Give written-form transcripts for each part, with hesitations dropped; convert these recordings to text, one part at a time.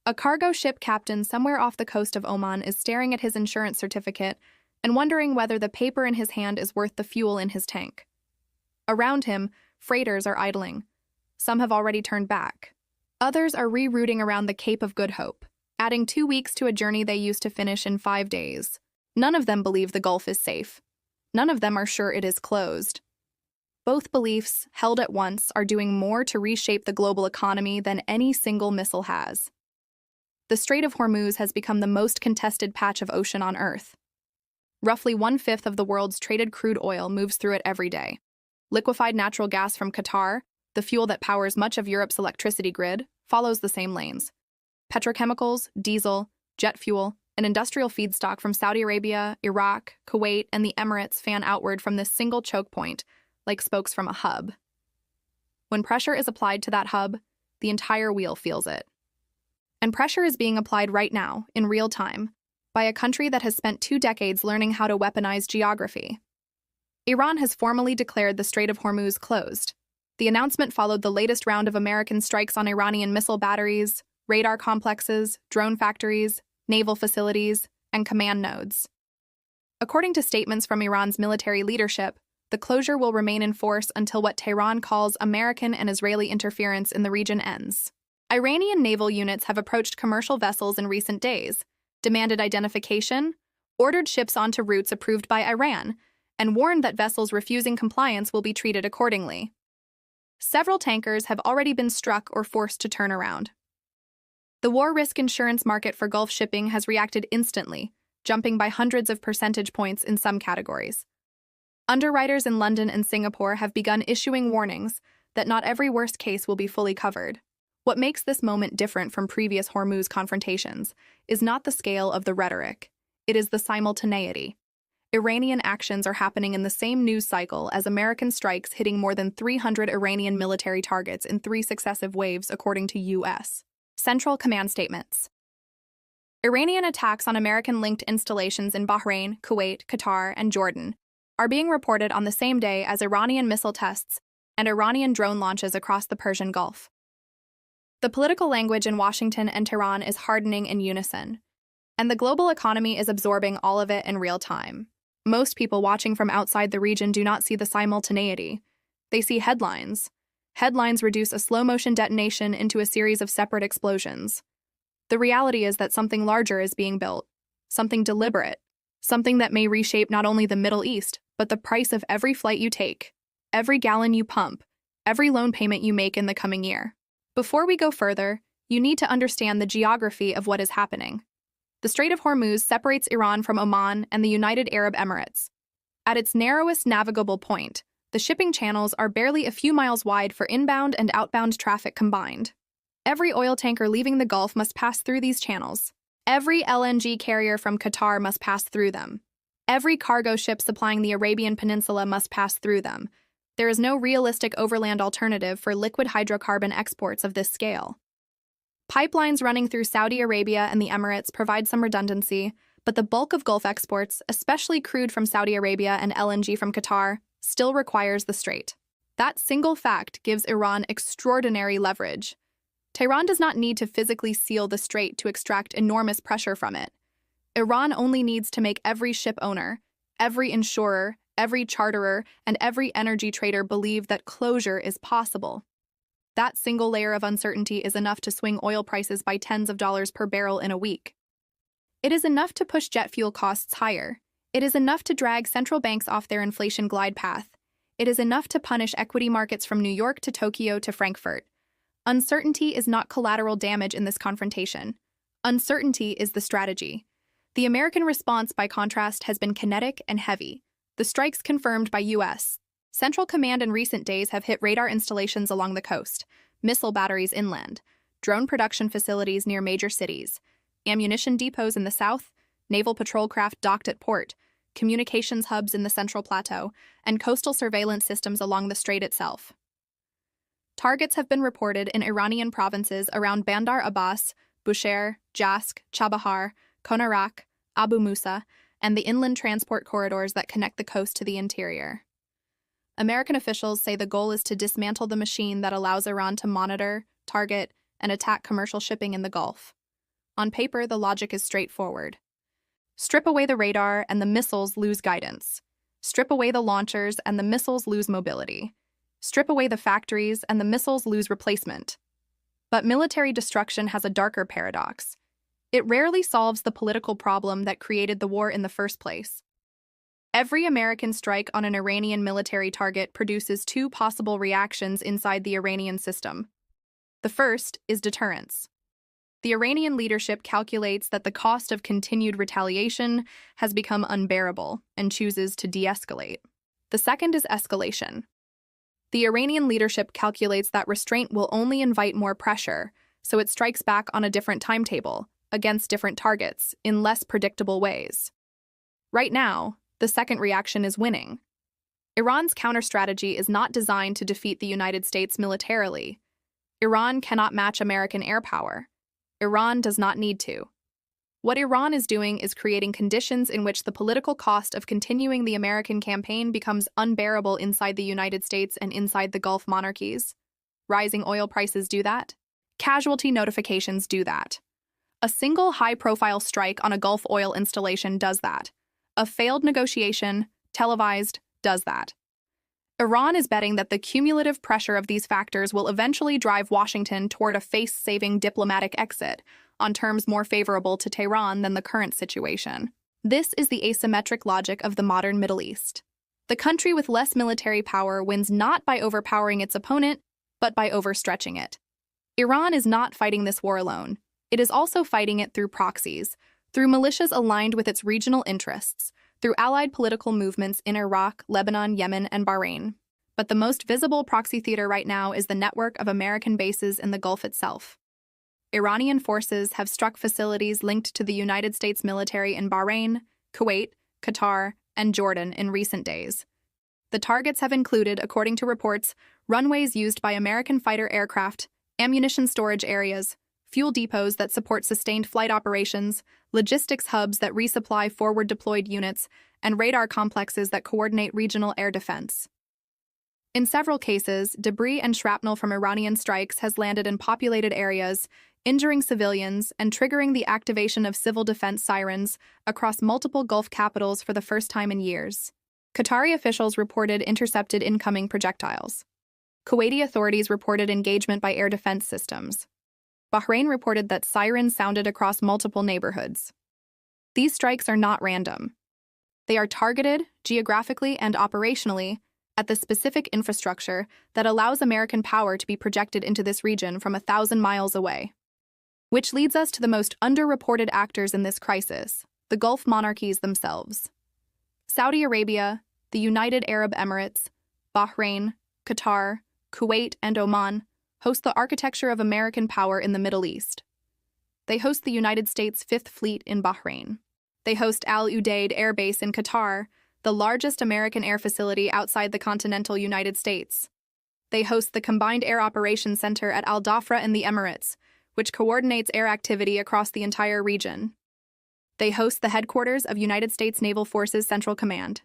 A cargo ship captain somewhere off the coast of Oman is staring at his insurance certificate and wondering whether the paper in his hand is worth the fuel in his tank. Around him, freighters are idling. Some have already turned back. Others are rerouting around the Cape of Good Hope, adding 2 weeks to a journey they used to finish in 5 days. None of them believe the Gulf is safe. None of them are sure it is closed. Both beliefs, held at once, are doing more to reshape the global economy than any single missile has. The Strait of Hormuz has become the most contested patch of ocean on Earth. Roughly 1/5 of the world's traded crude oil moves through it every day. Liquefied natural gas from Qatar, the fuel that powers much of Europe's electricity grid, follows the same lanes. Petrochemicals, diesel, jet fuel, and industrial feedstock from Saudi Arabia, Iraq, Kuwait, and the Emirates fan outward from this single choke point, like spokes from a hub. When pressure is applied to that hub, the entire wheel feels it. And pressure is being applied right now, in real time, by a country that has spent 2 decades learning how to weaponize geography. Iran has formally declared the Strait of Hormuz closed. The announcement followed the latest round of American strikes on Iranian missile batteries, radar complexes, drone factories, naval facilities, and command nodes. According to statements from Iran's military leadership, the closure will remain in force until what Tehran calls American and Israeli interference in the region ends. Iranian naval units have approached commercial vessels in recent days, demanded identification, ordered ships onto routes approved by Iran, and warned that vessels refusing compliance will be treated accordingly. Several tankers have already been struck or forced to turn around. The war risk insurance market for Gulf shipping has reacted instantly, jumping by hundreds of percentage points in some categories. Underwriters in London and Singapore have begun issuing warnings that not every worst case will be fully covered. What makes this moment different from previous Hormuz confrontations is not the scale of the rhetoric, it is the simultaneity. Iranian actions are happening in the same news cycle as American strikes, hitting more than 300 Iranian military targets in 3 successive waves, according to U.S. Central Command statements. Iranian attacks on American-linked installations in Bahrain, Kuwait, Qatar, and Jordan are being reported on the same day as Iranian missile tests and Iranian drone launches across the Persian Gulf. The political language in Washington and Tehran is hardening in unison, and the global economy is absorbing all of it in real time. Most people watching from outside the region do not see the simultaneity. They see headlines. Headlines reduce a slow-motion detonation into a series of separate explosions. The reality is that something larger is being built, something deliberate, something that may reshape not only the Middle East, but the price of every flight you take, every gallon you pump, every loan payment you make in the coming year. Before we go further, you need to understand the geography of what is happening. The Strait of Hormuz separates Iran from Oman and the United Arab Emirates. At its narrowest navigable point, the shipping channels are barely a few miles wide for inbound and outbound traffic combined. Every oil tanker leaving the Gulf must pass through these channels. Every LNG carrier from Qatar must pass through them. Every cargo ship supplying the Arabian Peninsula must pass through them. There is no realistic overland alternative for liquid hydrocarbon exports of this scale. Pipelines running through Saudi Arabia and the Emirates provide some redundancy, but the bulk of Gulf exports, especially crude from Saudi Arabia and LNG from Qatar, still requires the strait. That single fact gives Iran extraordinary leverage. Tehran does not need to physically seal the strait to extract enormous pressure from it. Iran only needs to make every ship owner, every insurer, every charterer, and every energy trader believe that closure is possible. That single layer of uncertainty is enough to swing oil prices by tens of dollars per barrel in a week. It is enough to push jet fuel costs higher. It is enough to drag central banks off their inflation glide path. It is enough to punish equity markets from New York to Tokyo to Frankfurt. Uncertainty is not collateral damage in this confrontation. Uncertainty is the strategy. The American response, by contrast, has been kinetic and heavy. The strikes confirmed by U.S. Central Command in recent days have hit radar installations along the coast, missile batteries inland, drone production facilities near major cities, ammunition depots in the south, naval patrol craft docked at port, communications hubs in the Central Plateau, and coastal surveillance systems along the strait itself. Targets have been reported in Iranian provinces around Bandar Abbas, Bushehr, Jask, Chabahar, Konarak, Abu Musa, and the inland transport corridors that connect the coast to the interior. American officials say the goal is to dismantle the machine that allows Iran to monitor, target, and attack commercial shipping in the Gulf. On paper, the logic is straightforward. Strip away the radar and the missiles lose guidance. Strip away the launchers and the missiles lose mobility. Strip away the factories and the missiles lose replacement. But military destruction has a darker paradox. It rarely solves the political problem that created the war in the first place. Every American strike on an Iranian military target produces two possible reactions inside the Iranian system. The first is deterrence. The Iranian leadership calculates that the cost of continued retaliation has become unbearable and chooses to de-escalate. The second is escalation. The Iranian leadership calculates that restraint will only invite more pressure, so it strikes back on a different timetable, against different targets, in less predictable ways. Right now, the second reaction is winning. Iran's counter-strategy is not designed to defeat the United States militarily. Iran cannot match American air power. Iran does not need to. What Iran is doing is creating conditions in which the political cost of continuing the American campaign becomes unbearable inside the United States and inside the Gulf monarchies. Rising oil prices do that. Casualty notifications do that. A single high-profile strike on a Gulf oil installation does that. A failed negotiation, televised, does that. Iran is betting that the cumulative pressure of these factors will eventually drive Washington toward a face-saving diplomatic exit on terms more favorable to Tehran than the current situation. This is the asymmetric logic of the modern Middle East. The country with less military power wins not by overpowering its opponent, but by overstretching it. Iran is not fighting this war alone. It is also fighting it through proxies, through militias aligned with its regional interests, through allied political movements in Iraq, Lebanon, Yemen, and Bahrain. But the most visible proxy theater right now is the network of American bases in the Gulf itself. Iranian forces have struck facilities linked to the United States military in Bahrain, Kuwait, Qatar, and Jordan in recent days. The targets have included, according to reports, runways used by American fighter aircraft, ammunition storage areas, fuel depots that support sustained flight operations, logistics hubs that resupply forward-deployed units, and radar complexes that coordinate regional air defense. In several cases, debris and shrapnel from Iranian strikes has landed in populated areas, injuring civilians and triggering the activation of civil defense sirens across multiple Gulf capitals for the first time in years. Qatari officials reported intercepted incoming projectiles. Kuwaiti authorities reported engagement by air defense systems. Bahrain reported that sirens sounded across multiple neighborhoods. These strikes are not random. They are targeted, geographically and operationally, at the specific infrastructure that allows American power to be projected into this region from 1,000 miles away. Which leads us to the most underreported actors in this crisis, the Gulf monarchies themselves. Saudi Arabia, the United Arab Emirates, Bahrain, Qatar, Kuwait, and Oman host the architecture of American power in the Middle East. They host the United States Fifth Fleet in Bahrain. They host Al Udeid Air Base in Qatar, the largest American air facility outside the continental United States. They host the Combined Air Operations Center at Al Dhafra in the Emirates, which coordinates air activity across the entire region. They host the headquarters of United States Naval Forces Central Command.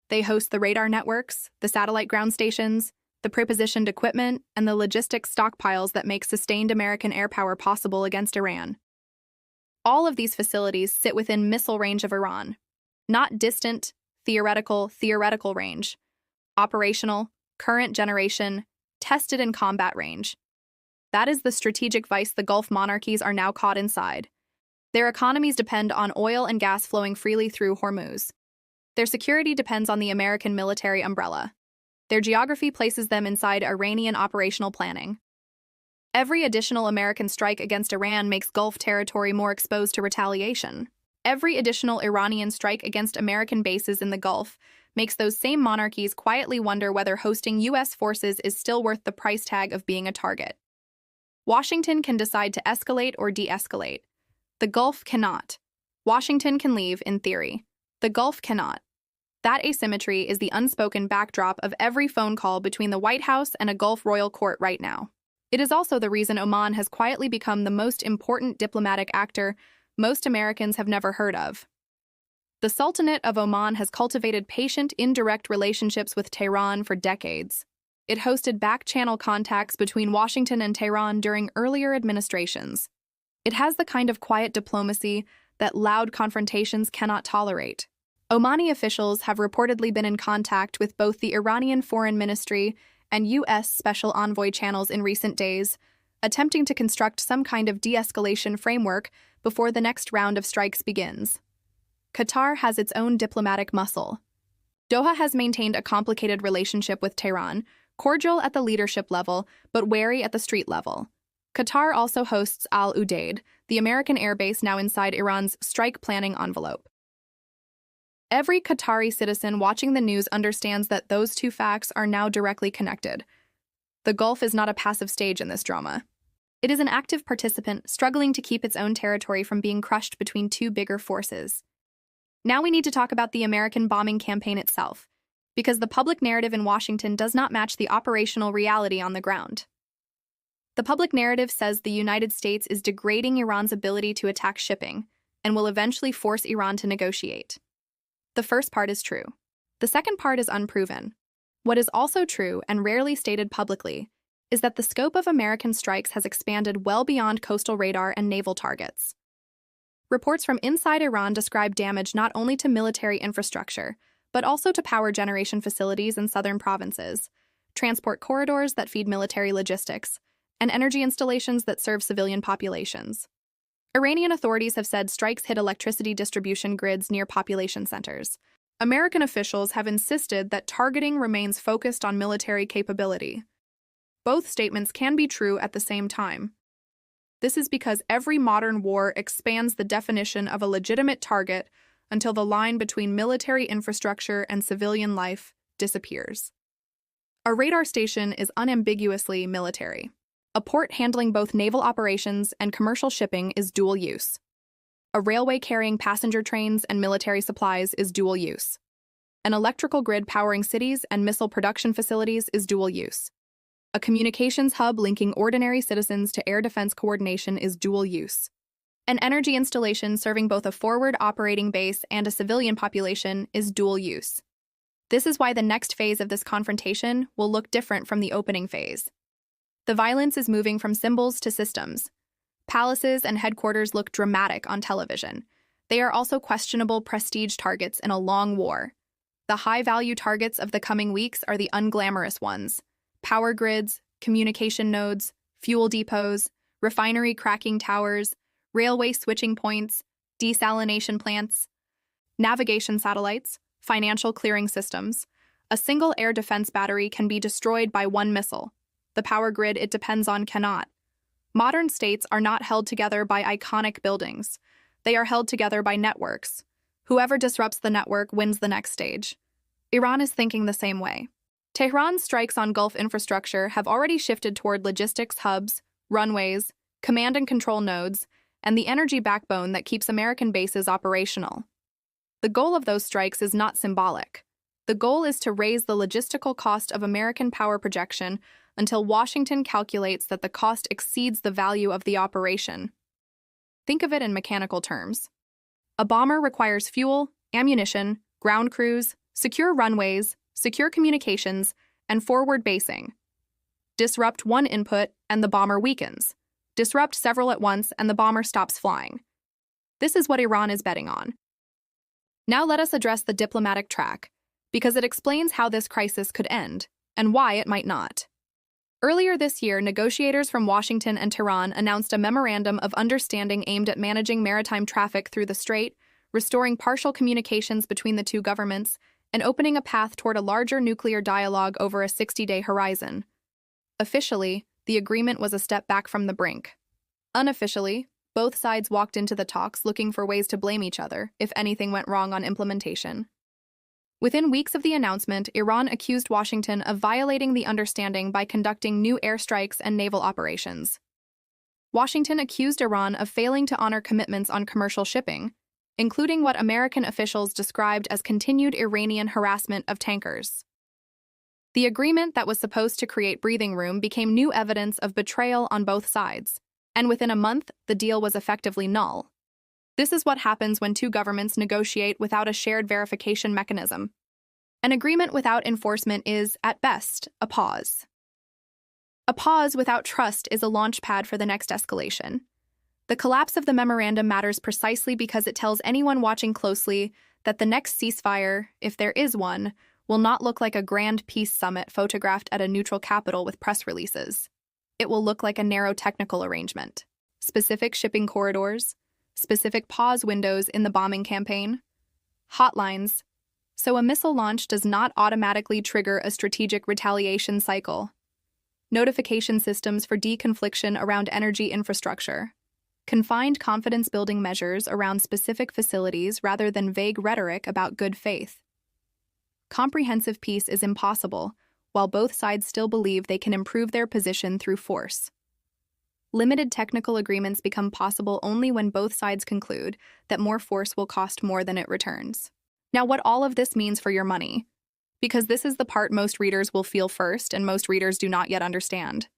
They host the radar networks, the satellite ground stations, the prepositioned equipment, and the logistics stockpiles that make sustained American air power possible against Iran. All of these facilities sit within missile range of Iran, not distant, theoretical range, operational, current generation, tested in combat range. That is the strategic vice the Gulf monarchies are now caught inside. Their economies depend on oil and gas flowing freely through Hormuz. Their security depends on the American military umbrella. Their geography places them inside Iranian operational planning. Every additional American strike against Iran makes Gulf territory more exposed to retaliation. Every additional Iranian strike against American bases in the Gulf makes those same monarchies quietly wonder whether hosting U.S. forces is still worth the price tag of being a target. Washington can decide to escalate or de-escalate. The Gulf cannot. Washington can leave, in theory. The Gulf cannot. That asymmetry is the unspoken backdrop of every phone call between the White House and a Gulf royal court right now. It is also the reason Oman has quietly become the most important diplomatic actor most Americans have never heard of. The Sultanate of Oman has cultivated patient, indirect relationships with Tehran for decades. It hosted back-channel contacts between Washington and Tehran during earlier administrations. It has the kind of quiet diplomacy that loud confrontations cannot tolerate. Omani officials have reportedly been in contact with both the Iranian Foreign Ministry and U.S. Special Envoy channels in recent days, attempting to construct some kind of de-escalation framework before the next round of strikes begins. Qatar has its own diplomatic muscle. Doha has maintained a complicated relationship with Tehran, cordial at the leadership level, but wary at the street level. Qatar also hosts Al Udeid, the American airbase now inside Iran's strike planning envelope. Every Qatari citizen watching the news understands that those two facts are now directly connected. The Gulf is not a passive stage in this drama. It is an active participant struggling to keep its own territory from being crushed between two bigger forces. Now we need to talk about the American bombing campaign itself, because the public narrative in Washington does not match the operational reality on the ground. The public narrative says the United States is degrading Iran's ability to attack shipping and will eventually force Iran to negotiate. The first part is true. The second part is unproven. What is also true and rarely stated publicly is that the scope of American strikes has expanded well beyond coastal radar and naval targets. Reports from inside Iran describe damage not only to military infrastructure, but also to power generation facilities in southern provinces, transport corridors that feed military logistics, and energy installations that serve civilian populations. Iranian authorities have said strikes hit electricity distribution grids near population centers. American officials have insisted that targeting remains focused on military capability. Both statements can be true at the same time. This is because every modern war expands the definition of a legitimate target until the line between military infrastructure and civilian life disappears. A radar station is unambiguously military. A port handling both naval operations and commercial shipping is dual use. A railway carrying passenger trains and military supplies is dual use. An electrical grid powering cities and missile production facilities is dual use. A communications hub linking ordinary citizens to air defense coordination is dual use. An energy installation serving both a forward operating base and a civilian population is dual use. This is why the next phase of this confrontation will look different from the opening phase. The violence is moving from symbols to systems. Palaces and headquarters look dramatic on television. They are also questionable prestige targets in a long war. The high-value targets of the coming weeks are the unglamorous ones: power grids, communication nodes, fuel depots, refinery cracking towers, railway switching points, desalination plants, navigation satellites, financial clearing systems. A single air defense battery can be destroyed by one missile. The power grid it depends on cannot. Modern states are not held together by iconic buildings. They are held together by networks. Whoever disrupts the network wins the next stage. Iran is thinking the same way. Tehran's strikes on Gulf infrastructure have already shifted toward logistics hubs, runways, command and control nodes, and the energy backbone that keeps American bases operational. The goal of those strikes is not symbolic. The goal is to raise the logistical cost of American power projection until Washington calculates that the cost exceeds the value of the operation. Think of it in mechanical terms. A bomber requires fuel, ammunition, ground crews, secure runways, secure communications, and forward basing. Disrupt one input and the bomber weakens. Disrupt several at once and the bomber stops flying. This is what Iran is betting on. Now let us address the diplomatic track, because it explains how this crisis could end, and why it might not. Earlier this year, negotiators from Washington and Tehran announced a memorandum of understanding aimed at managing maritime traffic through the strait, restoring partial communications between the two governments, and opening a path toward a larger nuclear dialogue over a 60-day horizon. Officially, the agreement was a step back from the brink. Unofficially, both sides walked into the talks looking for ways to blame each other if anything went wrong on implementation. Within weeks of the announcement, Iran accused Washington of violating the understanding by conducting new airstrikes and naval operations. Washington accused Iran of failing to honor commitments on commercial shipping, including what American officials described as continued Iranian harassment of tankers. The agreement that was supposed to create breathing room became new evidence of betrayal on both sides, and within a month, the deal was effectively null. This is what happens when two governments negotiate without a shared verification mechanism. An agreement without enforcement is, at best, a pause. A pause without trust is a launch pad for the next escalation. The collapse of the memorandum matters precisely because it tells anyone watching closely that the next ceasefire, if there is one, will not look like a grand peace summit photographed at a neutral capital with press releases. It will look like a narrow technical arrangement. Specific shipping corridors, specific pause windows in the bombing campaign, hotlines, so a missile launch does not automatically trigger a strategic retaliation cycle. Notification systems for deconfliction around energy infrastructure. Confined confidence-building measures around specific facilities rather than vague rhetoric about good faith. Comprehensive peace is impossible, while both sides still believe they can improve their position through force. Limited technical agreements become possible only when both sides conclude that more force will cost more than it returns. Now, what all of this means for your money, because this is the part most readers will feel first and most readers do not yet understand.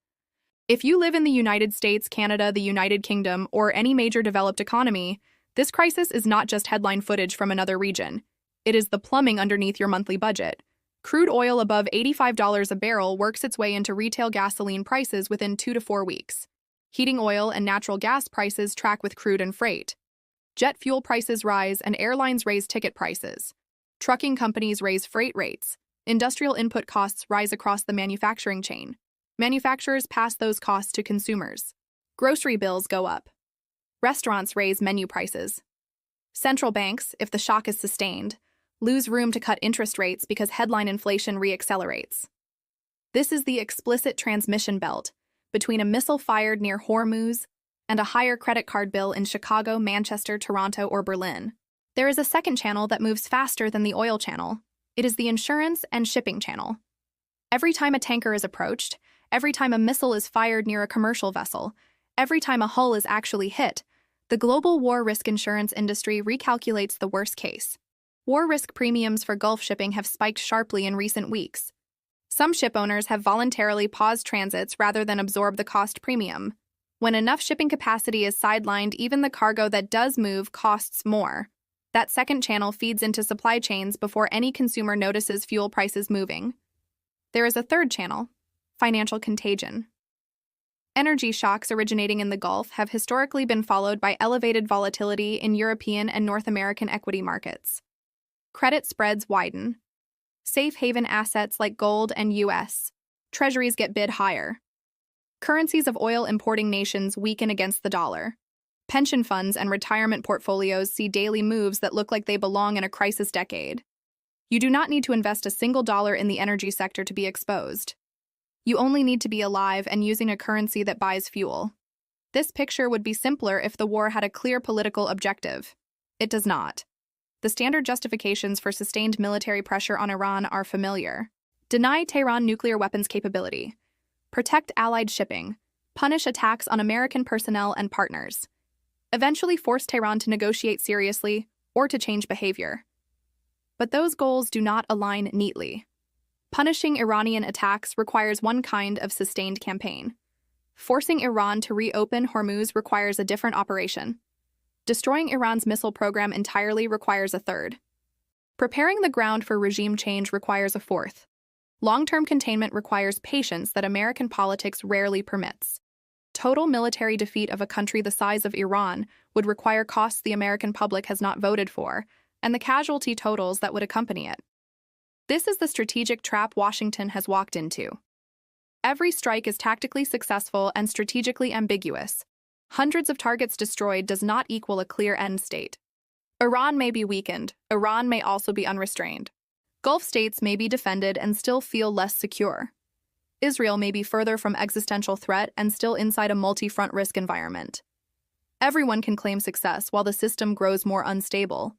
If you live in the United States, Canada, the United Kingdom, or any major developed economy, this crisis is not just headline footage from another region. It is the plumbing underneath your monthly budget. Crude oil above $85 a barrel works its way into retail gasoline prices within 2 to 4 weeks. Heating oil and natural gas prices track with crude and freight. Jet fuel prices rise and airlines raise ticket prices. Trucking companies raise freight rates. Industrial input costs rise across the manufacturing chain. Manufacturers pass those costs to consumers. Grocery bills go up. Restaurants raise menu prices. Central banks, if the shock is sustained, lose room to cut interest rates because headline inflation reaccelerates. This is the explicit transmission belt between a missile fired near Hormuz and a higher credit card bill in Chicago, Manchester, Toronto, or Berlin. There is a second channel that moves faster than the oil channel. It is the insurance and shipping channel. Every time a tanker is approached, every time a missile is fired near a commercial vessel, every time a hull is actually hit, the global war risk insurance industry recalculates the worst case. War risk premiums for Gulf shipping have spiked sharply in recent weeks. Some ship owners have voluntarily paused transits rather than absorb the cost premium. When enough shipping capacity is sidelined, even the cargo that does move costs more. That second channel feeds into supply chains before any consumer notices fuel prices moving. There is a third channel, financial contagion. Energy shocks originating in the Gulf have historically been followed by elevated volatility in European and North American equity markets. Credit spreads widen. Safe haven assets like gold and U.S. Treasuries get bid higher. Currencies of oil-importing nations weaken against the dollar. Pension funds and retirement portfolios see daily moves that look like they belong in a crisis decade. You do not need to invest a single dollar in the energy sector to be exposed. You only need to be alive and using a currency that buys fuel. This picture would be simpler if the war had a clear political objective. It does not. The standard justifications for sustained military pressure on Iran are familiar. Deny Tehran nuclear weapons capability. Protect Allied shipping. Punish attacks on American personnel and partners. Eventually force Tehran to negotiate seriously or to change behavior. But those goals do not align neatly. Punishing Iranian attacks requires one kind of sustained campaign. Forcing Iran to reopen Hormuz requires a different operation. Destroying Iran's missile program entirely requires a third. Preparing the ground for regime change requires a fourth. Long-term containment requires patience that American politics rarely permits. Total military defeat of a country the size of Iran would require costs the American public has not voted for, and the casualty totals that would accompany it. This is the strategic trap Washington has walked into. Every strike is tactically successful and strategically ambiguous. Hundreds of targets destroyed does not equal a clear end state. Iran may be weakened. Iran may also be unrestrained. Gulf states may be defended and still feel less secure. Israel may be further from existential threat and still inside a multi-front risk environment. Everyone can claim success while the system grows more unstable.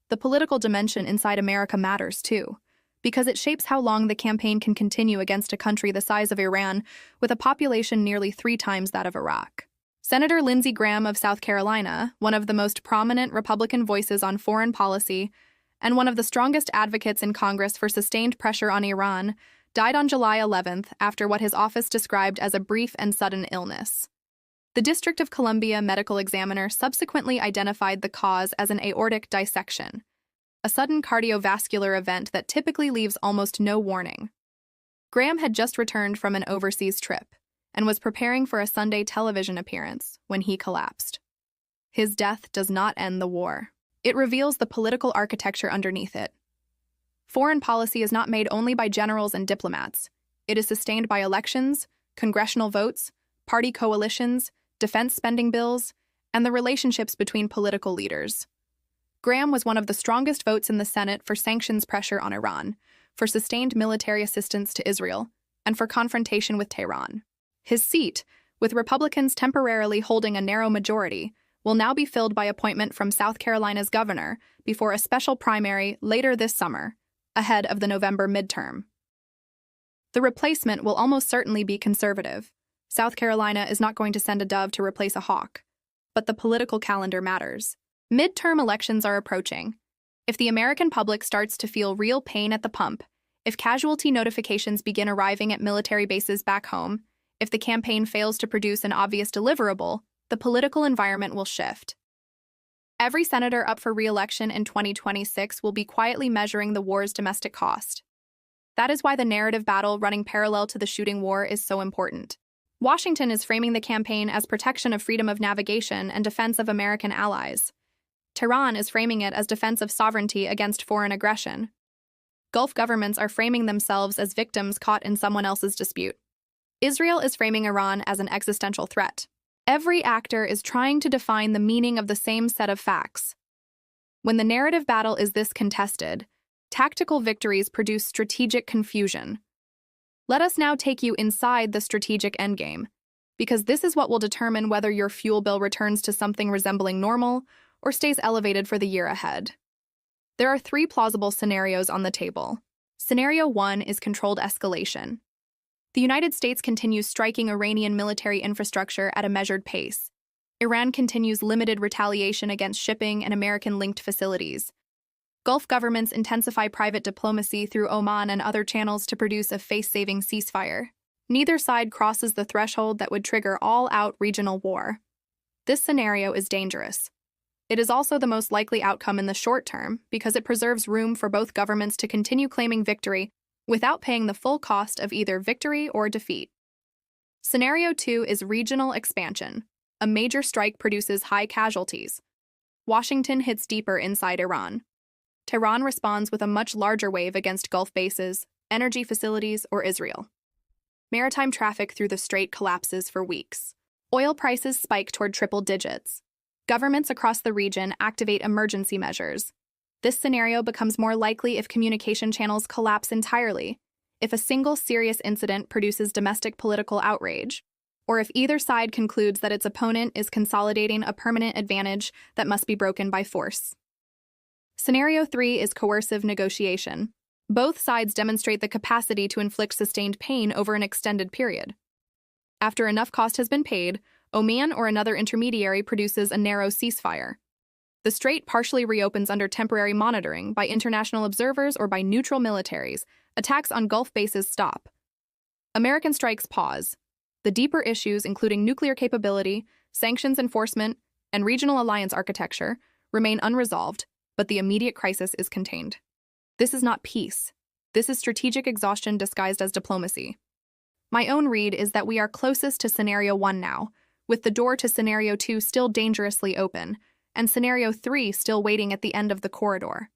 The political dimension inside America matters too, because it shapes how long the campaign can continue against a country the size of Iran with a population nearly 3 times that of Iraq. Senator Lindsey Graham of South Carolina, one of the most prominent Republican voices on foreign policy and one of the strongest advocates in Congress for sustained pressure on Iran, died on July 11th after what his office described as a brief and sudden illness. The District of Columbia medical examiner subsequently identified the cause as an aortic dissection, a sudden cardiovascular event that typically leaves almost no warning. Graham had just returned from an overseas trip. and was preparing for a Sunday television appearance when he collapsed. His death does not end the war. It reveals the political architecture underneath it. Foreign policy is not made only by generals and diplomats. It is sustained by elections, congressional votes, party coalitions, defense spending bills, and the relationships between political leaders. Graham was one of the strongest votes in the Senate for sanctions pressure on Iran, for sustained military assistance to Israel, and for confrontation with Tehran. His seat, with Republicans temporarily holding a narrow majority, will now be filled by appointment from South Carolina's governor before a special primary later this summer, ahead of the November midterm. The replacement will almost certainly be conservative. South Carolina is not going to send a dove to replace a hawk. But the political calendar matters. Midterm elections are approaching. If the American public starts to feel real pain at the pump, if casualty notifications begin arriving at military bases back home, if the campaign fails to produce an obvious deliverable, the political environment will shift. Every senator up for re-election in 2026 will be quietly measuring the war's domestic cost. That is why the narrative battle running parallel to the shooting war is so important. Washington is framing the campaign as protection of freedom of navigation and defense of American allies. Tehran is framing it as defense of sovereignty against foreign aggression. Gulf governments are framing themselves as victims caught in someone else's dispute. Israel is framing Iran as an existential threat. Every actor is trying to define the meaning of the same set of facts. When the narrative battle is this contested, tactical victories produce strategic confusion. Let us now take you inside the strategic endgame, because this is what will determine whether your fuel bill returns to something resembling normal or stays elevated for the year ahead. There are 3 plausible scenarios on the table. Scenario 1 is controlled escalation. The United States continues striking Iranian military infrastructure at a measured pace. Iran continues limited retaliation against shipping and American-linked facilities. Gulf governments intensify private diplomacy through Oman and other channels to produce a face-saving ceasefire. Neither side crosses the threshold that would trigger all-out regional war. This scenario is dangerous. It is also the most likely outcome in the short term because it preserves room for both governments to continue claiming victory without paying the full cost of either victory or defeat. Scenario 2 is regional expansion. A major strike produces high casualties. Washington hits deeper inside Iran. Tehran responds with a much larger wave against Gulf bases, energy facilities, or Israel. Maritime traffic through the strait collapses for weeks. Oil prices spike toward triple digits. Governments across the region activate emergency measures. This scenario becomes more likely if communication channels collapse entirely, if a single serious incident produces domestic political outrage, or if either side concludes that its opponent is consolidating a permanent advantage that must be broken by force. Scenario 3 is coercive negotiation. Both sides demonstrate the capacity to inflict sustained pain over an extended period. After enough cost has been paid, Oman or another intermediary produces a narrow ceasefire. The strait partially reopens under temporary monitoring by international observers or by neutral militaries. Attacks on Gulf bases stop. American strikes pause. The deeper issues, including nuclear capability, sanctions enforcement, and regional alliance architecture, remain unresolved, but the immediate crisis is contained. This is not peace. This is strategic exhaustion disguised as diplomacy. My own read is that we are closest to Scenario 1 now, with the door to Scenario 2 still dangerously open, and Scenario 3 still waiting at the end of the corridor.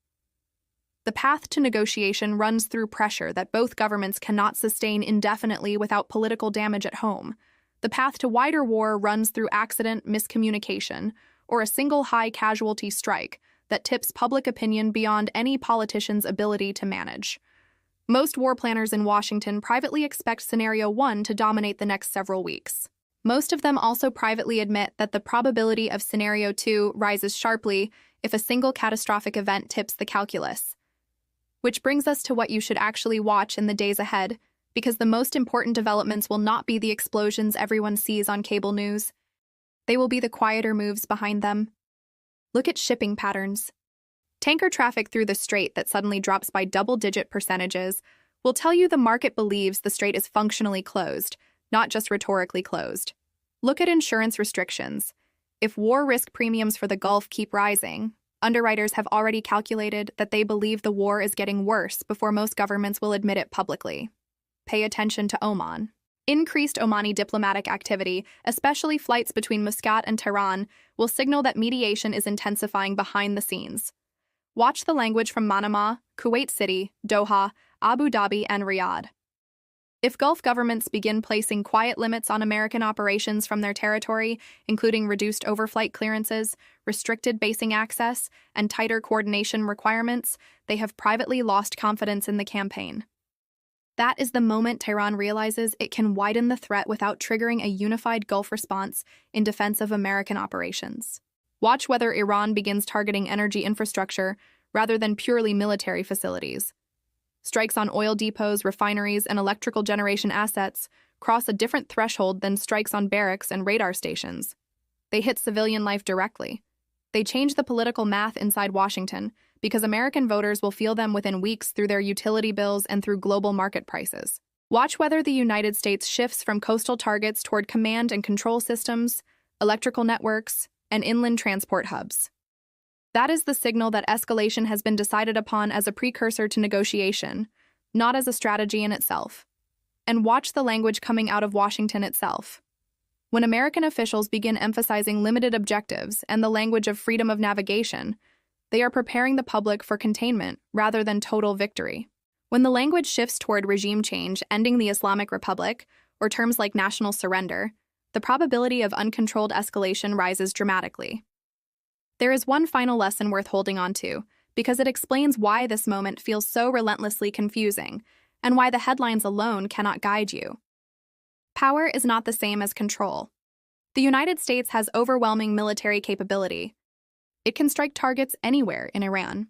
The path to negotiation runs through pressure that both governments cannot sustain indefinitely without political damage at home. The path to wider war runs through accident, miscommunication, or a single high-casualty strike that tips public opinion beyond any politician's ability to manage. Most war planners in Washington privately expect Scenario 1 to dominate the next several weeks. Most of them also privately admit that the probability of Scenario 2 rises sharply if a single catastrophic event tips the calculus. Which brings us to what you should actually watch in the days ahead, because the most important developments will not be the explosions everyone sees on cable news. They will be the quieter moves behind them. Look at shipping patterns. Tanker traffic through the strait that suddenly drops by double-digit percentages will tell you the market believes the strait is functionally closed, not just rhetorically closed. Look at insurance restrictions. If war risk premiums for the Gulf keep rising, underwriters have already calculated that they believe the war is getting worse before most governments will admit it publicly. Pay attention to Oman. Increased Omani diplomatic activity, especially flights between Muscat and Tehran, will signal that mediation is intensifying behind the scenes. Watch the language from Manama, Kuwait City, Doha, Abu Dhabi, and Riyadh. If Gulf governments begin placing quiet limits on American operations from their territory, including reduced overflight clearances, restricted basing access, and tighter coordination requirements, they have privately lost confidence in the campaign. That is the moment Tehran realizes it can widen the threat without triggering a unified Gulf response in defense of American operations. Watch whether Iran begins targeting energy infrastructure rather than purely military facilities. Strikes on oil depots, refineries, and electrical generation assets cross a different threshold than strikes on barracks and radar stations. They hit civilian life directly. They change the political math inside Washington because American voters will feel them within weeks through their utility bills and through global market prices. Watch whether the United States shifts from coastal targets toward command and control systems, electrical networks, and inland transport hubs. That is the signal that escalation has been decided upon as a precursor to negotiation, not as a strategy in itself. And watch the language coming out of Washington itself. When American officials begin emphasizing limited objectives and the language of freedom of navigation, they are preparing the public for containment rather than total victory. When the language shifts toward regime change, ending the Islamic Republic, or terms like national surrender, the probability of uncontrolled escalation rises dramatically. There is one final lesson worth holding on to, because it explains why this moment feels so relentlessly confusing, and why the headlines alone cannot guide you. Power is not the same as control. The United States has overwhelming military capability. It can strike targets anywhere in Iran.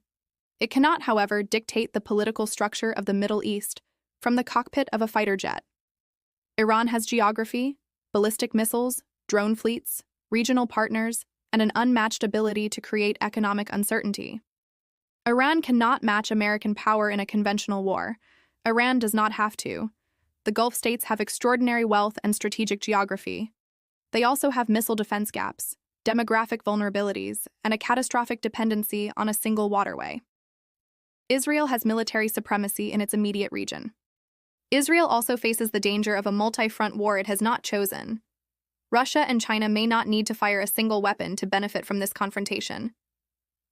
It cannot, however, dictate the political structure of the Middle East from the cockpit of a fighter jet. Iran has geography, ballistic missiles, drone fleets, regional partners, and an unmatched ability to create economic uncertainty. Iran cannot match American power in a conventional war. Iran does not have to. The Gulf states have extraordinary wealth and strategic geography. They also have missile defense gaps, demographic vulnerabilities, and a catastrophic dependency on a single waterway. Israel has military supremacy in its immediate region. Israel also faces the danger of a multi-front war it has not chosen. Russia and China may not need to fire a single weapon to benefit from this confrontation.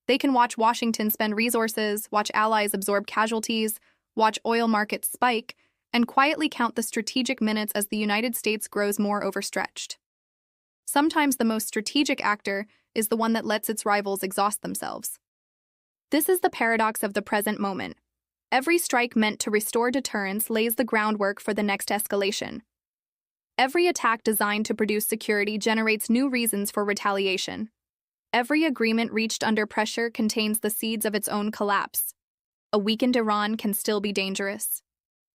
They can watch Washington spend resources, watch allies absorb casualties, watch oil markets spike, and quietly count the strategic minutes as the United States grows more overstretched. Sometimes the most strategic actor is the one that lets its rivals exhaust themselves. This is the paradox of the present moment. Every strike meant to restore deterrence lays the groundwork for the next escalation. Every attack designed to produce security generates new reasons for retaliation. Every agreement reached under pressure contains the seeds of its own collapse. A weakened Iran can still be dangerous.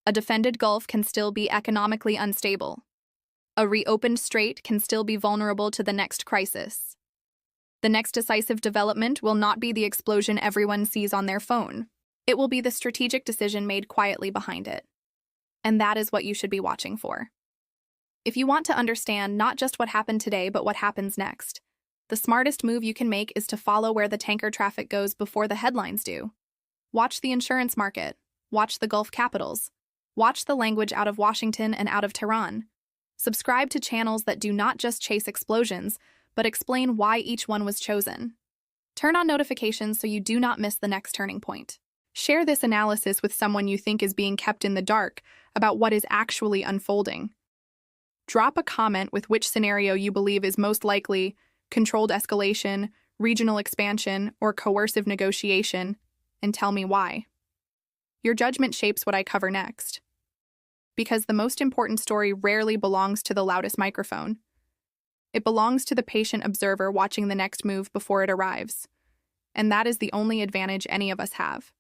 A defended Gulf can still be economically unstable. A reopened strait can still be vulnerable to the next crisis. The next decisive development will not be the explosion everyone sees on their phone. It will be the strategic decision made quietly behind it. And that is what you should be watching for. If you want to understand not just what happened today, but what happens next, the smartest move you can make is to follow where the tanker traffic goes before the headlines do. Watch the insurance market. Watch the Gulf capitals. Watch the language out of Washington and out of Tehran. Subscribe to channels that do not just chase explosions, but explain why each one was chosen. Turn on notifications so you do not miss the next turning point. Share this analysis with someone you think is being kept in the dark about what is actually unfolding. Drop a comment with which scenario you believe is most likely: controlled escalation, regional expansion, or coercive negotiation, and tell me why. Your judgment shapes what I cover next. Because the most important story rarely belongs to the loudest microphone. It belongs to the patient observer watching the next move before it arrives. And that is the only advantage any of us have.